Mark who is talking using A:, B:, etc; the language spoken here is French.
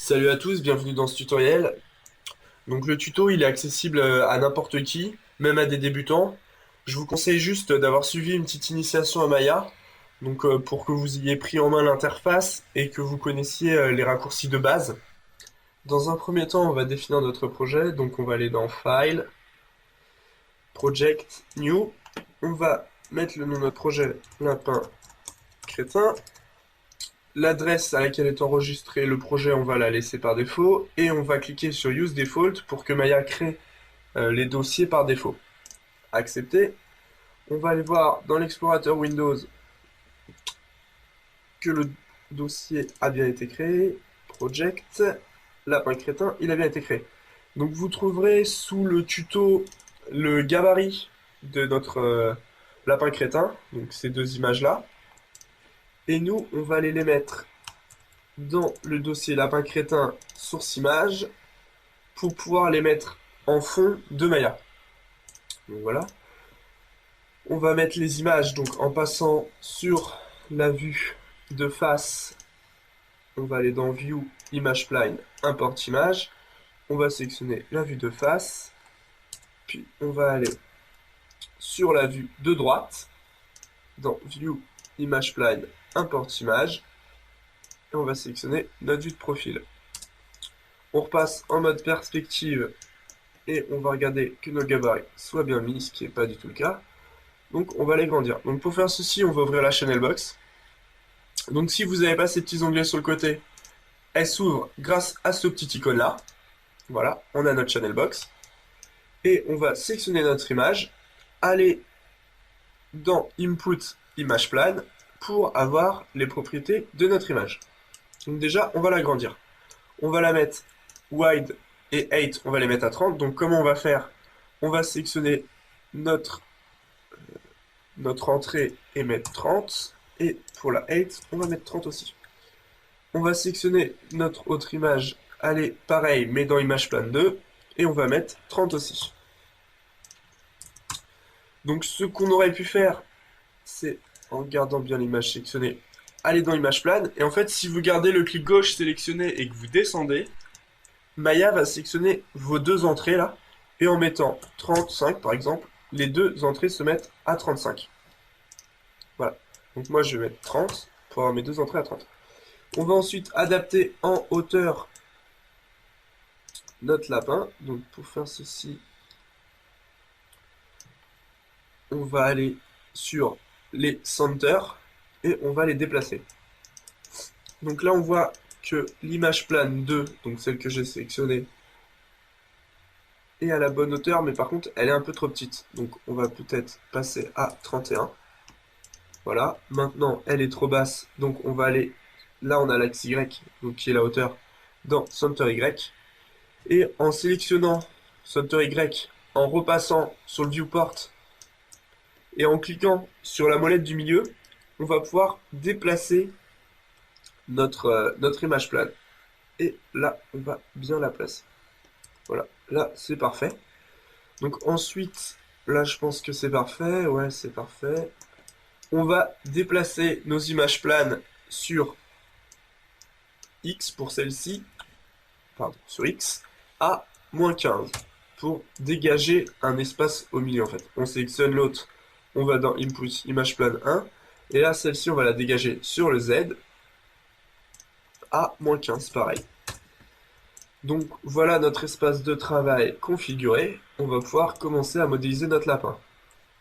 A: Salut à tous, bienvenue dans ce tutoriel. Donc le tuto il est accessible à n'importe qui, même à des débutants. Je vous conseille juste d'avoir suivi une petite initiation à Maya, donc pour que vous ayez pris en main l'interface et que vous connaissiez les raccourcis de base. Dans un premier temps, on va définir notre projet, donc on va aller dans File, Project, New. On va mettre le nom de notre projet, Lapin Crétin. L'adresse à laquelle est enregistré le projet, on va la laisser par défaut et on va cliquer sur Use Default pour que Maya crée les dossiers par défaut. Accepter. On va aller voir dans l'explorateur Windows que le dossier a bien été créé. Project, Lapin Crétin, il a bien été créé. Donc vous trouverez sous le tuto le gabarit de notre Lapin Crétin, donc ces deux images-là. Et nous, on va aller les mettre dans le dossier Lapin Crétin source image pour pouvoir les mettre en fond de Maya. Donc voilà. On va mettre les images donc en passant sur la vue de face. On va aller dans View, Image Spline, Import Image. On va sélectionner la vue de face. Puis on va aller sur la vue de droite. Dans View, Image Spline, Import Image. Et on va sélectionner notre vue de profil. On repasse en mode perspective et on va regarder que nos gabarits soient bien mis, ce qui n'est pas du tout le cas. Donc on va les grandir. Donc pour faire ceci, on va ouvrir la channel box. Donc si vous n'avez pas ces petits onglets sur le côté, elle s'ouvre grâce à ce petit icône là. Voilà, on a notre channel box. Et on va sélectionner notre image, aller dans Input Image Plan pour avoir les propriétés de notre image. Donc déjà, on va l'agrandir. On va la mettre wide et height, on va les mettre à 30. Donc comment on va faire? On va sélectionner notre entrée et mettre 30. Et pour la height, on va mettre 30 aussi. On va sélectionner notre autre image, aller pareil, mais dans Image Plan 2, et on va mettre 30 aussi. Donc ce qu'on aurait pu faire, c'est, en gardant bien l'image sélectionnée, aller dans Image Plan, et en fait, si vous gardez le clic gauche sélectionné et que vous descendez, Maya va sélectionner vos deux entrées là, et en mettant 35 par exemple, les deux entrées se mettent à 35. Voilà. Donc moi je vais mettre 30 pour avoir mes deux entrées à 30. On va ensuite adapter en hauteur notre lapin. Donc pour faire ceci, on va aller sur les centers et on va les déplacer. Donc là on voit que l'image plane 2, donc celle que j'ai sélectionnée, est à la bonne hauteur, mais par contre elle est un peu trop petite. Donc on va peut-être passer à 31. Voilà, maintenant elle est trop basse, donc on va aller, là on a l'axe Y, donc qui est la hauteur, dans Center Y. Et en sélectionnant Center Y, en repassant sur le viewport et en cliquant sur la molette du milieu, on va pouvoir déplacer notre image plane. Et là, on va bien la placer. Voilà, là c'est parfait. Donc ensuite, là je pense que c'est parfait, ouais c'est parfait. On va déplacer nos images planes sur X pour celle-ci, pardon, sur X, à -15 pour dégager un espace au milieu en fait. On sélectionne l'autre, on va dans Input Image Plan 1, et là celle-ci on va la dégager sur le Z à -15, pareil. Donc voilà notre espace de travail configuré, on va pouvoir commencer à modéliser notre lapin.